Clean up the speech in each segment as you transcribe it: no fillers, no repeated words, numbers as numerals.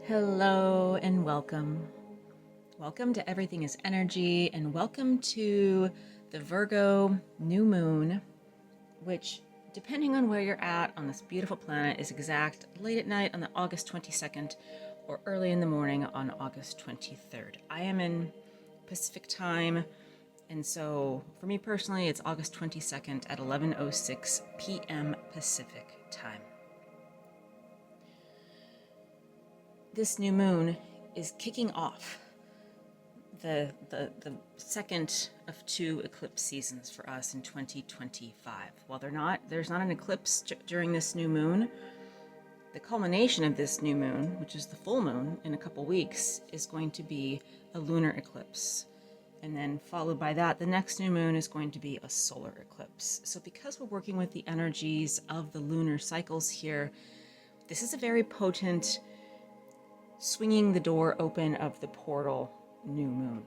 Hello and welcome. Welcome to Everything is Energy and welcome to the Virgo new moon, which, depending on where you're at on this beautiful planet, is exact late at night on the August 22nd or early in the morning on August 23rd. I am in Pacific time, and so for me personally, it's August 22nd at 11:06 p.m. Pacific time. This new moon is kicking off the second of two eclipse seasons for us in 2025. While there's not an eclipse during this new moon, the culmination of this new moon, which is the full moon in a couple weeks, is going to be a lunar eclipse. And then followed by that, the next new moon is going to be a solar eclipse. So because we're working with the energies of the lunar cycles here, this is a very potent swinging the door open of the portal new moon.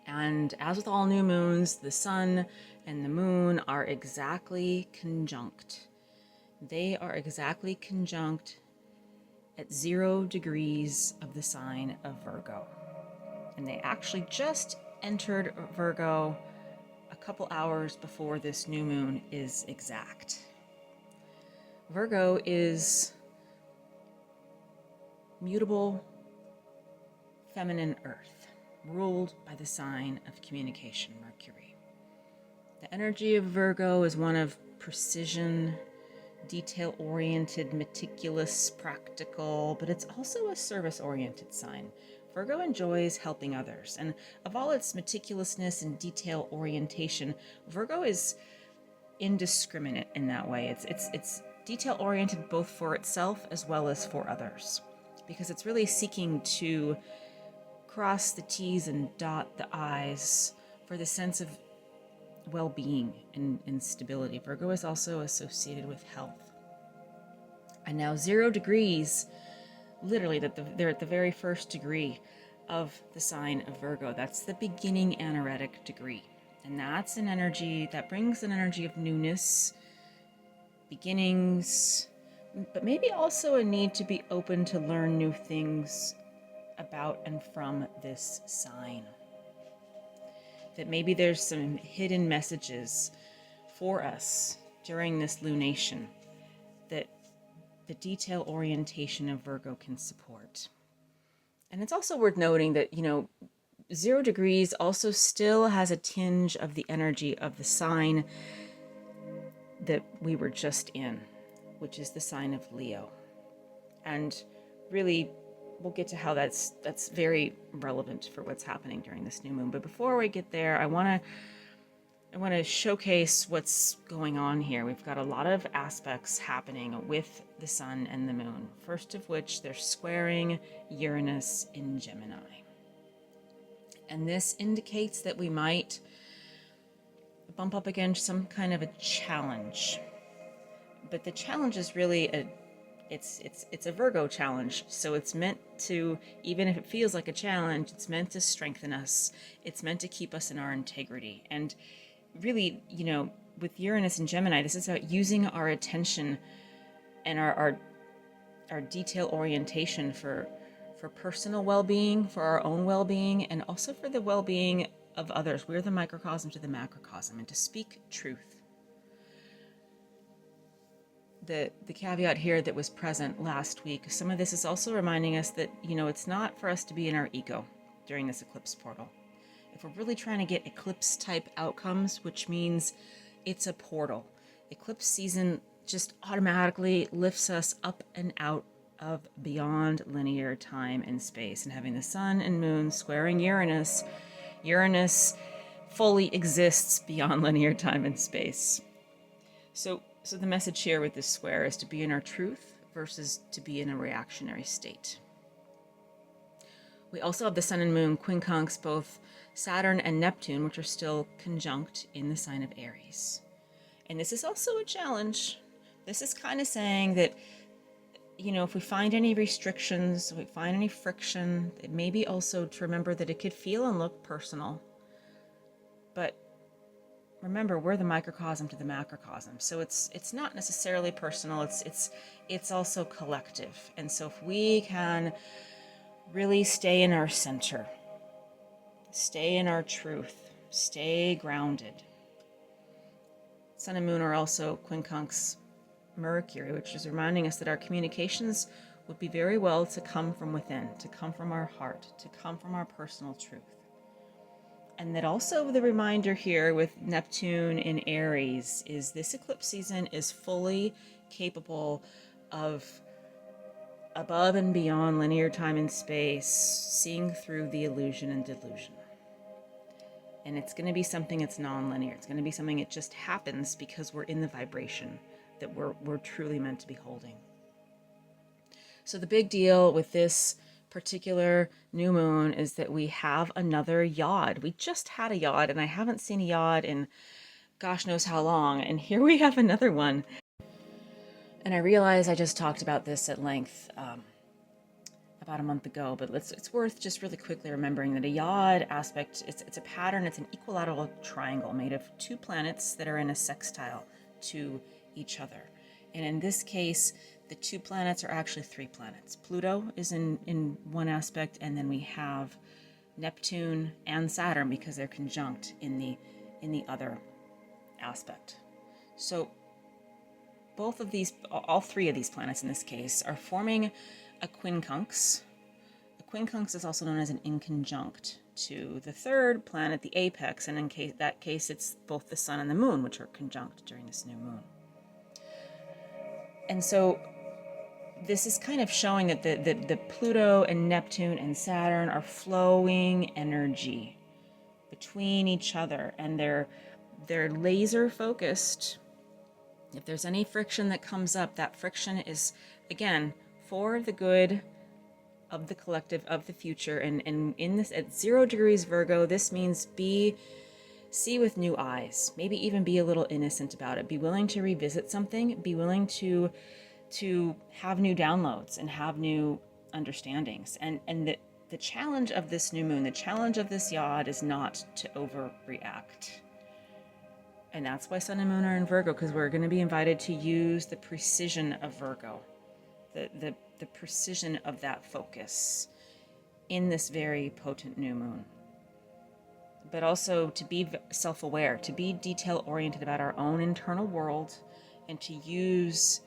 And as with all new moons, the sun and the moon are exactly conjunct. They are exactly conjunct at 0 degrees of the sign of Virgo. And they actually just entered Virgo a couple hours before this new moon is exact. Virgo is mutable, feminine earth, ruled by the sign of communication, Mercury. The energy of Virgo is one of precision, detail-oriented, meticulous, practical, but it's also a service-oriented sign. Virgo enjoys helping others, and of all its meticulousness and detail orientation, Virgo is indiscriminate in that way. It's detail-oriented both for itself as well as for others, because it's really seeking to cross the T's and dot the I's for the sense of well-being and stability. Virgo is also associated with health. And now 0 degrees, literally, they're at the very first degree of the sign of Virgo. That's the beginning anaretic degree. And that's an energy that brings an energy of newness, beginnings, but maybe also a need to be open to learn new things about and from this sign. That maybe there's some hidden messages for us during this lunation that the detail orientation of Virgo can support. And it's also worth noting that, 0 degrees also still has a tinge of the energy of the sign that we were just in, which is the sign of Leo. And really, we'll get to how that's very relevant for what's happening during this new moon. But before we get there, I want to showcase what's going on here. We've got a lot of aspects happening with the sun and the moon. First of which, they're squaring Uranus in Gemini. And this indicates that we might bump up against some kind of a challenge. But the challenge is really it's a Virgo challenge. So it's meant to, even if it feels like a challenge, it's meant to strengthen us. It's meant to keep us in our integrity. And really, with Uranus and Gemini, this is about using our attention and our detail orientation for personal well-being, for our own well-being, and also for the well-being of others. We're the microcosm to the macrocosm, and to speak truth. The caveat here that was present last week, some of this is also reminding us that, it's not for us to be in our ego during this eclipse portal. If we're really trying to get eclipse type outcomes, which means it's a portal, eclipse season just automatically lifts us up and out of beyond linear time and space. And having the sun and moon squaring Uranus fully exists beyond linear time and space. So the message here with this square is to be in our truth versus to be in a reactionary state. We also have the sun and moon quincunx both Saturn and Neptune, which are still conjunct in the sign of Aries. And this is also a challenge. This is kind of saying that, if we find any restrictions, if we find any friction, it may be also to remember that it could feel and look personal. But remember, we're the microcosm to the macrocosm. So it's not necessarily personal. It's also collective. And so if we can really stay in our center, stay in our truth, stay grounded. Sun and moon are also quincunx Mercury, which is reminding us that our communications would be very well to come from within, to come from our heart, to come from our personal truth. And that also the reminder here with Neptune in Aries is this eclipse season is fully capable of above and beyond linear time and space, seeing through the illusion and delusion. And it's going to be something that's non-linear. It's going to be something that just happens because we're in the vibration that we're truly meant to be holding. So the big deal with this particular new moon is that we have another yod. We just had a yod, and I haven't seen a yod in gosh knows how long. And here we have another one. And I realize I just talked about this at length about a month ago, but it's worth just really quickly remembering that a yod aspect, it's a pattern, it's an equilateral triangle made of two planets that are in a sextile to each other. And in this case, the two planets are actually three planets. Pluto is in one aspect, and then we have Neptune and Saturn because they're conjunct in the other aspect. So both of these, all three of these planets in this case, are forming a quincunx. A quincunx is also known as an inconjunct to the third planet, the apex, and in that case, it's both the sun and the moon, which are conjunct during this new moon. And so this is kind of showing that the Pluto and Neptune and Saturn are flowing energy between each other, and they're laser focused. If there's any friction that comes up, that friction is, again, for the good of the collective, of the future. And in this, at 0 degrees Virgo, this means see with new eyes, maybe even be a little innocent about it. Be willing to revisit something, be willing to have new downloads and have new understandings. And the challenge of this new moon, the challenge of this yod is not to overreact. And that's why Sun and Moon are in Virgo, because we're going to be invited to use the precision of Virgo, the precision of that focus in this very potent new moon. But also to be self-aware, to be detail-oriented about our own internal world, and to use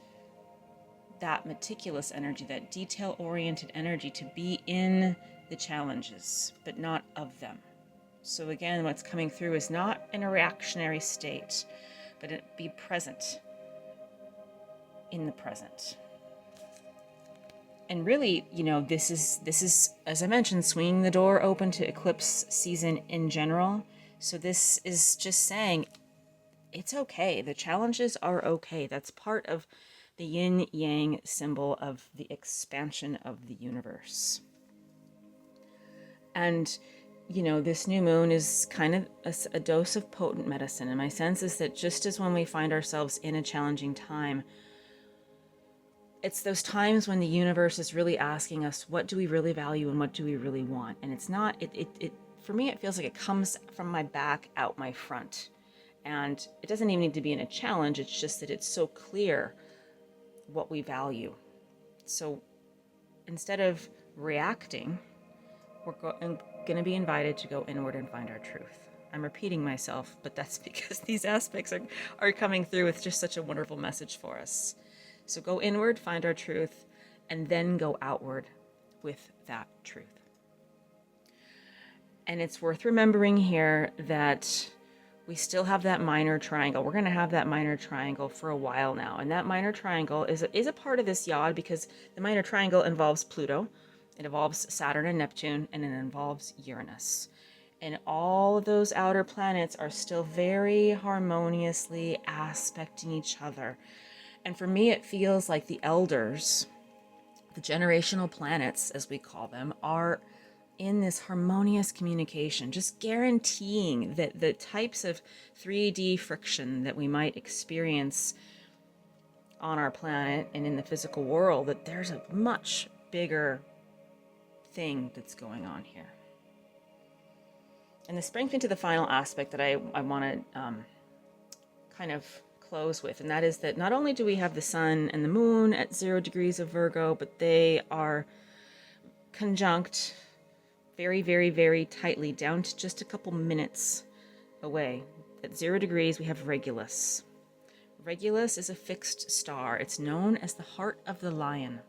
that meticulous energy, that detail-oriented energy, to be in the challenges, but not of them. So again, what's coming through is not in a reactionary state, but be present in the present. And really, this is, as I mentioned, swinging the door open to eclipse season in general. So this is just saying it's okay. The challenges are okay. That's part of the yin-yang symbol of the expansion of the universe. And this new moon is kind of a dose of potent medicine. And my sense is that just as when we find ourselves in a challenging time, it's those times when the universe is really asking us, what do we really value and what do we really want? And it's not, for me, it feels like it comes from my back out my front. And it doesn't even need to be in a challenge. It's just that it's so clear what we value. So instead of reacting, we're going to be invited to go inward and find our truth. I'm repeating myself, but that's because these aspects are coming through with just such a wonderful message for us. So go inward, find our truth, and then go outward with that truth. And it's worth remembering here that we still have that minor triangle. We're going to have that minor triangle for a while now. And that minor triangle is a part of this yod because the minor triangle involves Pluto. It involves Saturn and Neptune, and it involves Uranus. And all of those outer planets are still very harmoniously aspecting each other. And for me, it feels like the elders, the generational planets, as we call them, are in this harmonious communication, just guaranteeing that the types of 3D friction that we might experience on our planet and in the physical world, that there's a much bigger thing that's going on here. And this brings me to the final aspect that I want to kind of close with, and that is that not only do we have the sun and the moon at 0 degrees of Virgo, but they are conjunct very, very, very tightly down to just a couple minutes away. At 0 degrees, we have Regulus. Regulus is a fixed star. It's known as the heart of the lion.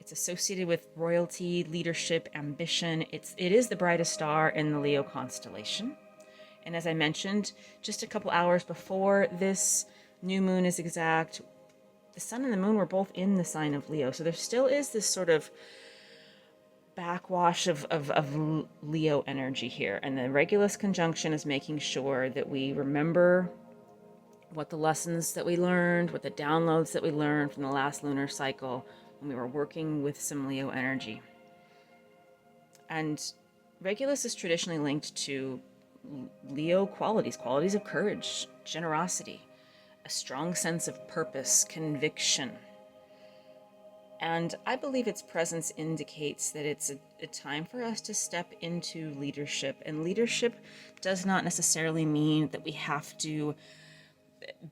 It's associated with royalty, leadership, ambition. It is the brightest star in the Leo constellation. And as I mentioned, just a couple hours before this new moon is exact, the sun and the moon were both in the sign of Leo. So there still is this sort of backwash of Leo energy here. And the Regulus conjunction is making sure that we remember what the lessons that we learned, what the downloads that we learned from the last lunar cycle when we were working with some Leo energy. And Regulus is traditionally linked to Leo qualities of courage, generosity, a strong sense of purpose, conviction. And I believe its presence indicates that it's a time for us to step into leadership. And leadership does not necessarily mean that we have to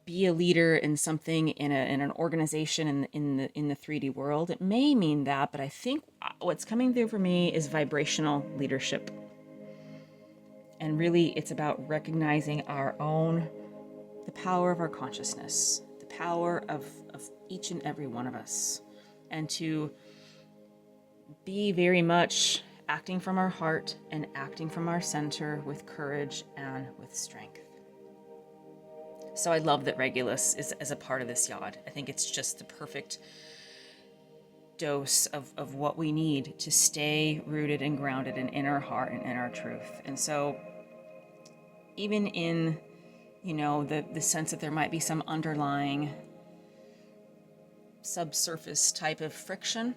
be a leader in something in an organization in the 3D world. It may mean that, but I think what's coming through for me is vibrational leadership. And really, it's about recognizing the power of our consciousness, the power of each and every one of us, and to be very much acting from our heart and acting from our center with courage and with strength. So I love that Regulus is as a part of this yod. I think it's just the perfect dose of what we need to stay rooted and grounded and in our heart and in our truth. And so even in, the sense that there might be some underlying subsurface type of friction,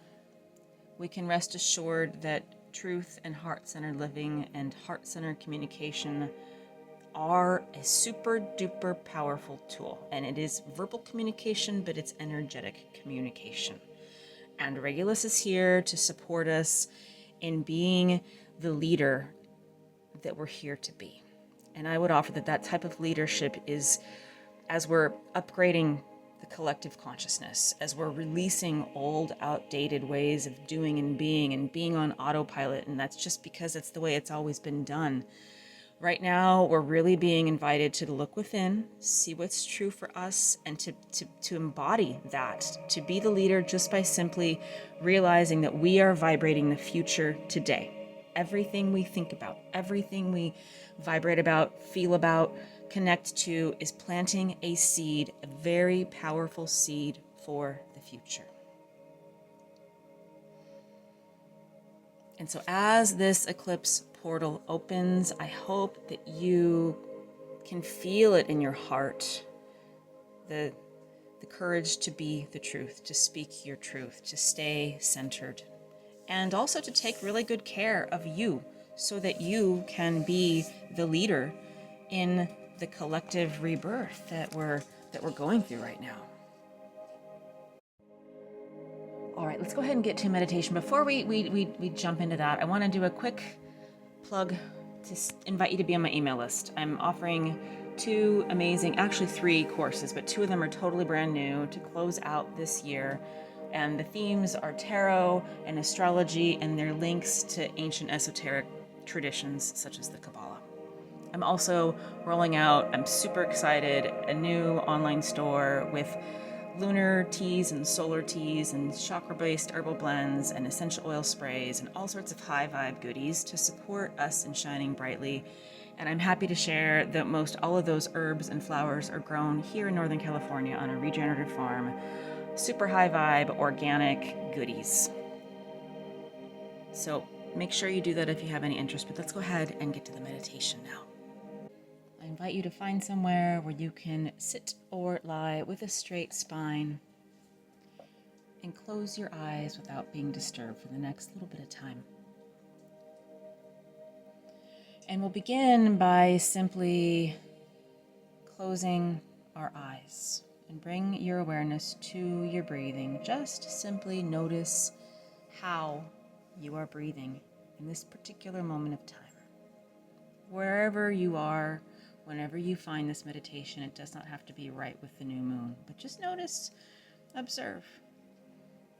we can rest assured that truth and heart-centered living and heart-centered communication are a super duper powerful tool. And it is verbal communication, but it's energetic communication. And Regulus is here to support us in being the leader that we're here to be. And I would offer that type of leadership is, as we're upgrading the collective consciousness, as we're releasing old, outdated ways of doing and being on autopilot, and that's just because it's the way it's always been done. Right now, we're really being invited to look within, see what's true for us, and to embody that, to be the leader just by simply realizing that we are vibrating the future today. Everything we think about, everything we vibrate about, feel about, connect to is planting a seed, a very powerful seed for the future. And so as this eclipse portal opens, I hope that you can feel it in your heart, the courage to be the truth, to speak your truth, to stay centered, and also to take really good care of you so that you can be the leader in the collective rebirth that we're going through right now. All right, let's go ahead and get to meditation. Before we jump into that, I want to do a quick plug to invite you to be on my email list. I'm offering 2 amazing, actually 3 courses, but 2 of them are totally brand new to close out this year. And the themes are tarot and astrology, and they're links to ancient esoteric traditions such as the Kabbalah. I'm also rolling out, I'm super excited, a new online store with lunar teas and solar teas and chakra-based herbal blends and essential oil sprays and all sorts of high vibe goodies to support us in shining brightly. And I'm happy to share that most all of those herbs and flowers are grown here in Northern California on a regenerative farm. Super high vibe, organic goodies. So make sure you do that if you have any interest, but let's go ahead and get to the meditation now. I invite you to find somewhere where you can sit or lie with a straight spine and close your eyes without being disturbed for the next little bit of time. And we'll begin by simply closing our eyes and bring your awareness to your breathing. Just simply notice how you are breathing in this particular moment of time. Wherever you are, Whenever you find this meditation, it does not have to be right with the new moon, but just notice, observe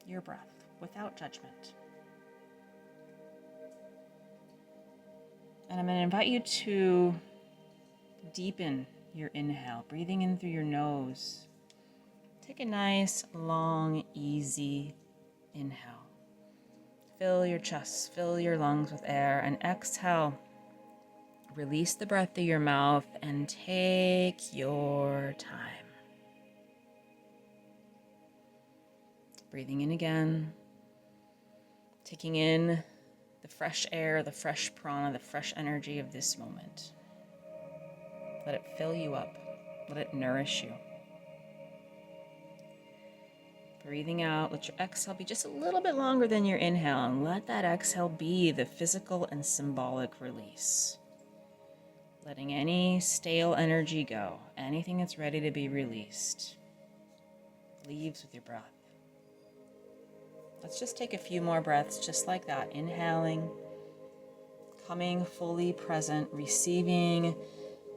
your breath without judgment. And I'm going to invite you to deepen your inhale, breathing in through your nose. Take a nice, long, easy inhale. Fill your chest, fill your lungs with air, and exhale. Release the breath through your mouth and take your time. Breathing in again, taking in the fresh air, the fresh prana, the fresh energy of this moment. Let it fill you up. Let it nourish you. Breathing out, let your exhale be just a little bit longer than your inhale, and let that exhale be the physical and symbolic release. Letting any stale energy go, anything that's ready to be released, leaves with your breath. Let's just take a few more breaths just like that, inhaling, coming fully present, receiving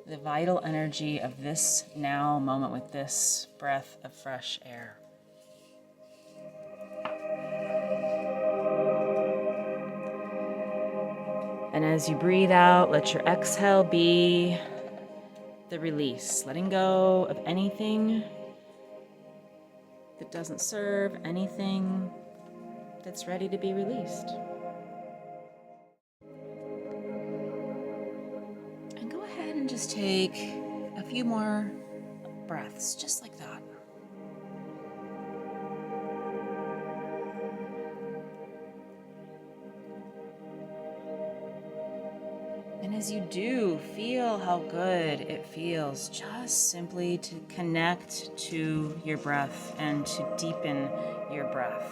the vital energy of this now moment with this breath of fresh air. And as you breathe out, let your exhale be the release, letting go of anything that doesn't serve, anything that's ready to be released. And go ahead and just take a few more breaths, just like that. And as you do, feel how good it feels just simply to connect to your breath and to deepen your breath.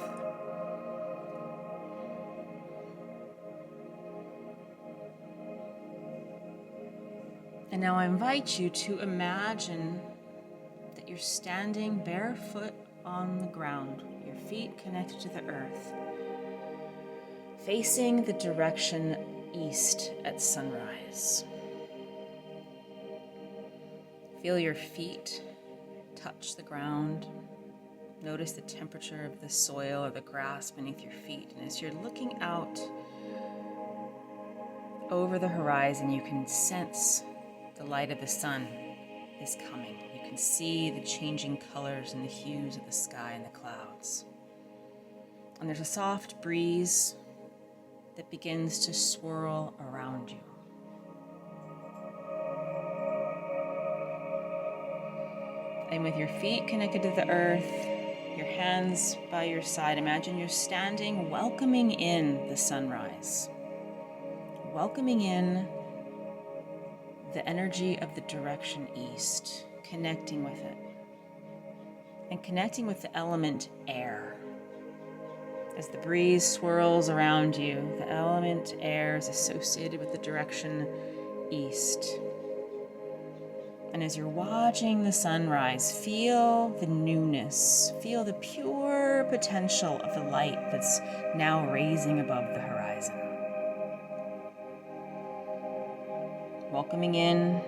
And now I invite you to imagine that you're standing barefoot on the ground, your feet connected to the earth, facing the direction east at sunrise. Feel your feet touch the ground. Notice the temperature of the soil or the grass beneath your feet. And as you're looking out over the horizon, you can sense the light of the sun is coming. You can see the changing colors and the hues of the sky and the clouds. And there's a soft breeze that begins to swirl around you. And with your feet connected to the earth, your hands by your side, imagine you're standing, welcoming in the sunrise, welcoming in the energy of the direction east, connecting with it, and connecting with the element air. As the breeze swirls around you, the element air is associated with the direction east. And as you're watching the sunrise, feel the newness, feel the pure potential of the light that's now raising above the horizon. Welcoming in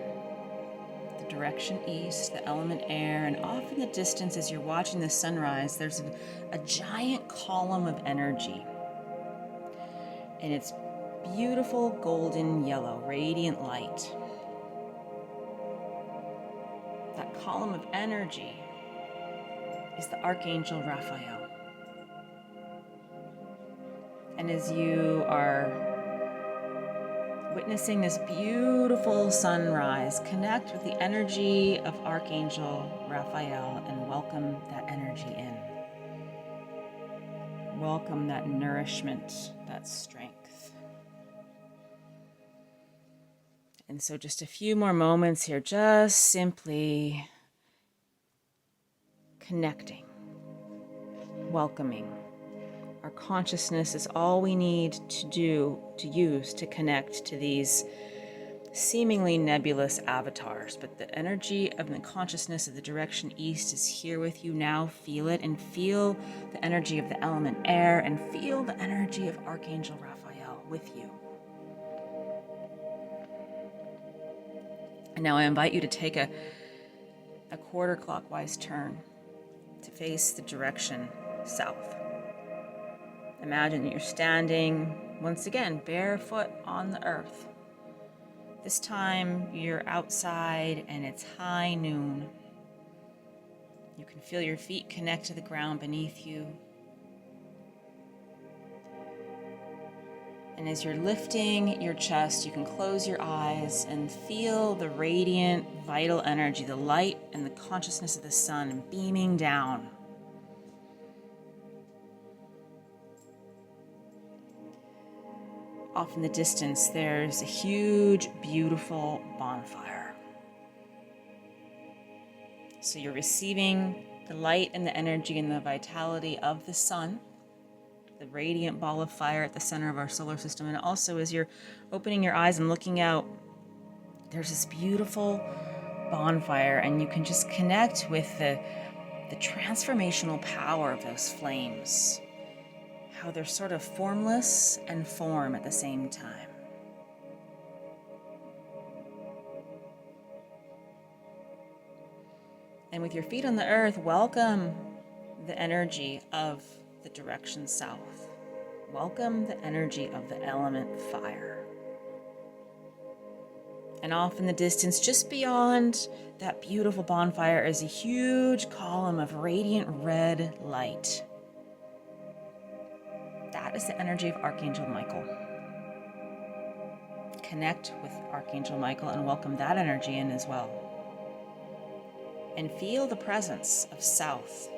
the direction east, the element air, and off in the distance as you're watching the sunrise, there's a giant column of energy. And it's beautiful golden yellow, radiant light. That column of energy is the Archangel Raphael. And as you are witnessing this beautiful sunrise, connect with the energy of Archangel Raphael and welcome that energy in. Welcome that nourishment, that strength. And so just a few more moments here, just simply connecting, welcoming. Our consciousness is all we need to use to connect to these seemingly nebulous avatars. But the energy of the consciousness of the direction east is here with you now. Feel it, and feel the energy of the element air, and feel the energy of Archangel Raphael with you. And now I invite you to take a quarter clockwise turn to face the direction south. Imagine that you're standing, once again, barefoot on the earth. This time you're outside and it's high noon. You can feel your feet connect to the ground beneath you. And as you're lifting your chest, you can close your eyes and feel the radiant, vital energy, the light and the consciousness of the sun beaming down. Off in the distance, there's a huge, beautiful bonfire. So you're receiving the light and the energy and the vitality of the sun, the radiant ball of fire at the center of our solar system. And also, as you're opening your eyes and looking out, there's this beautiful bonfire, and you can just connect with the transformational power of those flames. How they're sort of formless and form at the same time. And with your feet on the earth, welcome the energy of the direction south. Welcome the energy of the element fire. And off in the distance, just beyond that beautiful bonfire, is a huge column of radiant red light. That is the energy of Archangel Michael. Connect with Archangel Michael and welcome that energy in as well. And feel the presence of South,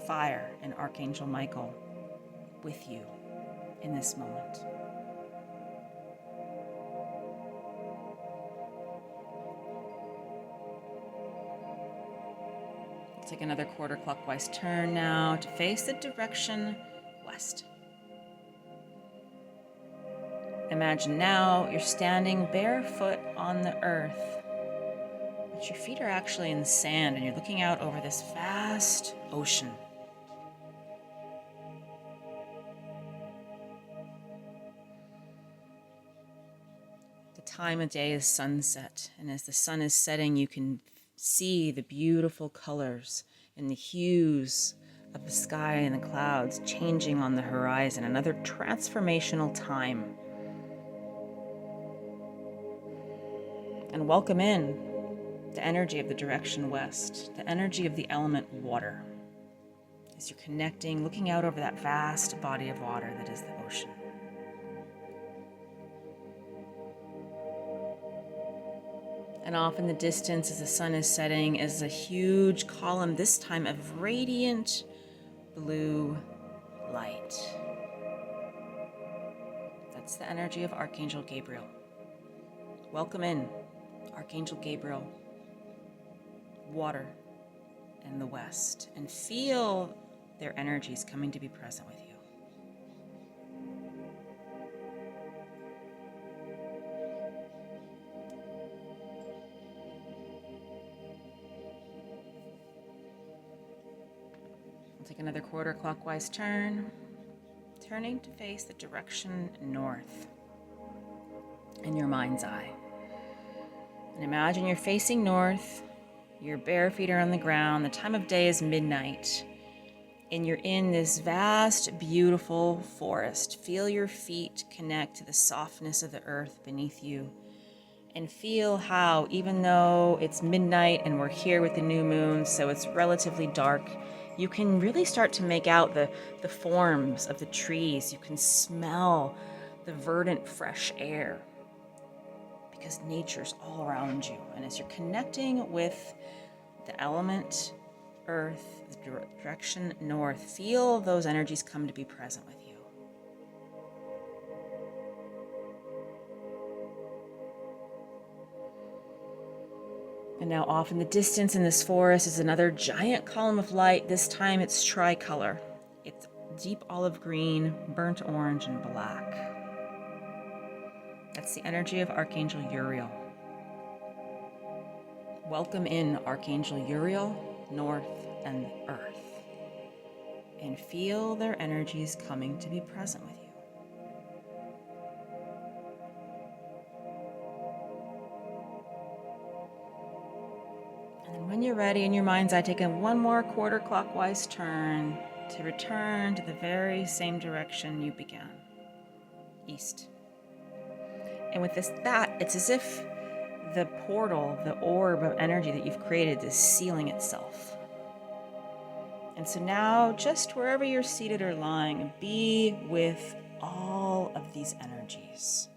Fire, and Archangel Michael with you in this moment. We'll take another quarter clockwise turn now to face the direction west. Imagine now you're standing barefoot on the earth, but your feet are actually in the sand and you're looking out over this vast ocean. The time of day is sunset, and as the sun is setting, you can see the beautiful colors and the hues of the sky and the clouds changing on the horizon. Another transformational time. And welcome in the energy of the direction west, the energy of the element water. As you're connecting, looking out over that vast body of water that is the ocean. And off in the distance, as the sun is setting, is a huge column, this time of radiant blue light. That's the energy of Archangel Gabriel. Welcome in, Archangel Gabriel, water, and the west, and feel their energies coming to be present with you. We'll take another quarter clockwise turn, turning to face the direction north in your mind's eye. And imagine you're facing north, your bare feet are on the ground, the time of day is midnight, and you're in this vast, beautiful forest. Feel your feet connect to the softness of the earth beneath you, and feel how, even though it's midnight and we're here with the new moon, so it's relatively dark, you can really start to make out the forms of the trees. You can smell the verdant, fresh air, because nature's all around you. And as you're connecting with the element earth, the direction north, feel those energies come to be present with you. And now off in the distance in this forest is another giant column of light. This time it's tricolor. It's deep olive green, burnt orange, and black. That's the energy of Archangel Uriel. Welcome in Archangel Uriel, North, and Earth. And feel their energies coming to be present with you. When you're ready, in your mind's eye, take one more quarter clockwise turn to return to the very same direction you began, east. And with it's as if the portal, the orb of energy that you've created is sealing itself. And so now, just wherever you're seated or lying, be with all of these energies.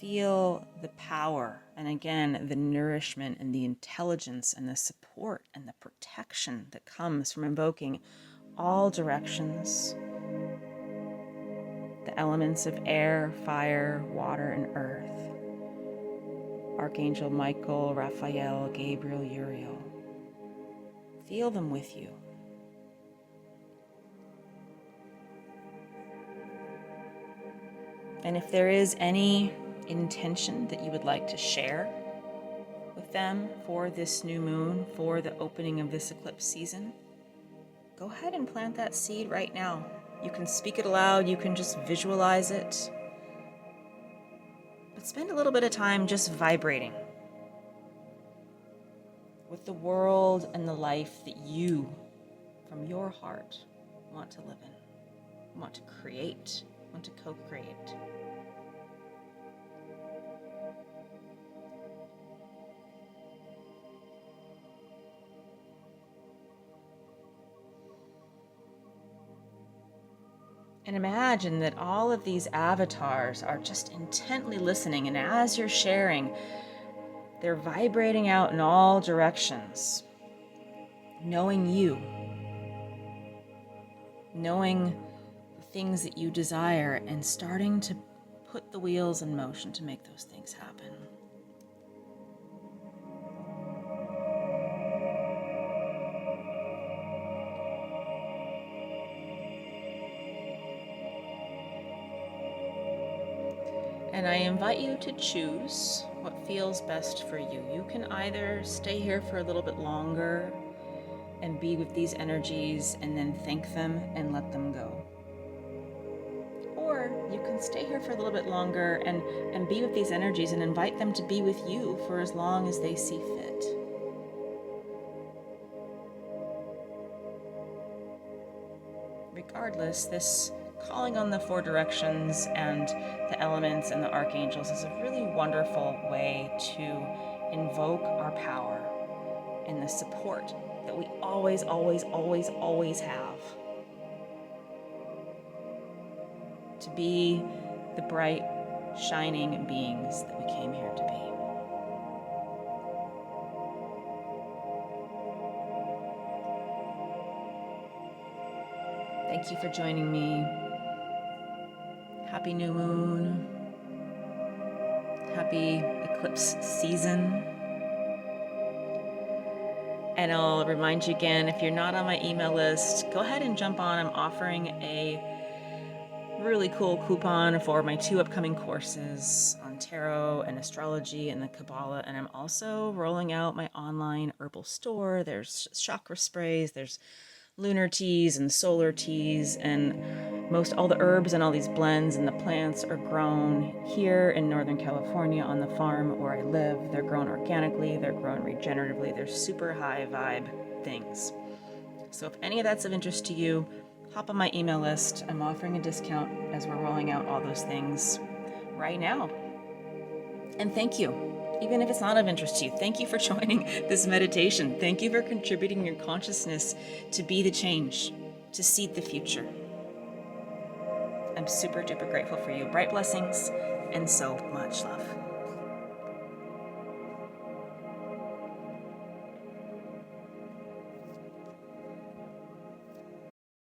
Feel the power, and again, the nourishment and the intelligence and the support and the protection that comes from invoking all directions, the elements of air, fire, water, and earth. Archangel Michael, Raphael, Gabriel, Uriel. Feel them with you. And if there is any intention that you would like to share with them for this new moon, for the opening of this eclipse season, go ahead and plant that seed right now. You can speak it aloud, you can just visualize it, but spend a little bit of time just vibrating with the world and the life that you, from your heart, want to live in, want to create, want to co-create. And imagine that all of these avatars are just intently listening, and as you're sharing, they're vibrating out in all directions, knowing you, knowing the things that you desire, and starting to put the wheels in motion to make those things happen. And I invite you to choose what feels best for you. You can either stay here for a little bit longer and be with these energies and then thank them and let them go. Or you can stay here for a little bit longer and be with these energies and invite them to be with you for as long as they see fit. Regardless, this calling on the four directions and the elements and the archangels is a really wonderful way to invoke our power and the support that we always, always, always, always have to be the bright, shining beings that we came here to be. Thank you for joining me. Happy new moon. Happy eclipse season. And I'll remind you again, if you're not on my email list, go ahead and jump on. I'm offering a really cool coupon for my 2 upcoming courses on tarot and astrology and the Kabbalah. And I'm also rolling out my online herbal store. There's chakra sprays, there's lunar teas and solar teas, and most all the herbs and all these blends and the plants are grown here in Northern California on the farm where I live. They're grown organically, they're grown regeneratively, they're super high vibe things. So if any of that's of interest to you, hop on my email list. I'm offering a discount as we're rolling out all those things right now. And thank you. Even if it's not of interest to you, thank you for joining this meditation. Thank you for contributing your consciousness to be the change, to seed the future. I'm super duper grateful for you. Bright blessings and so much love.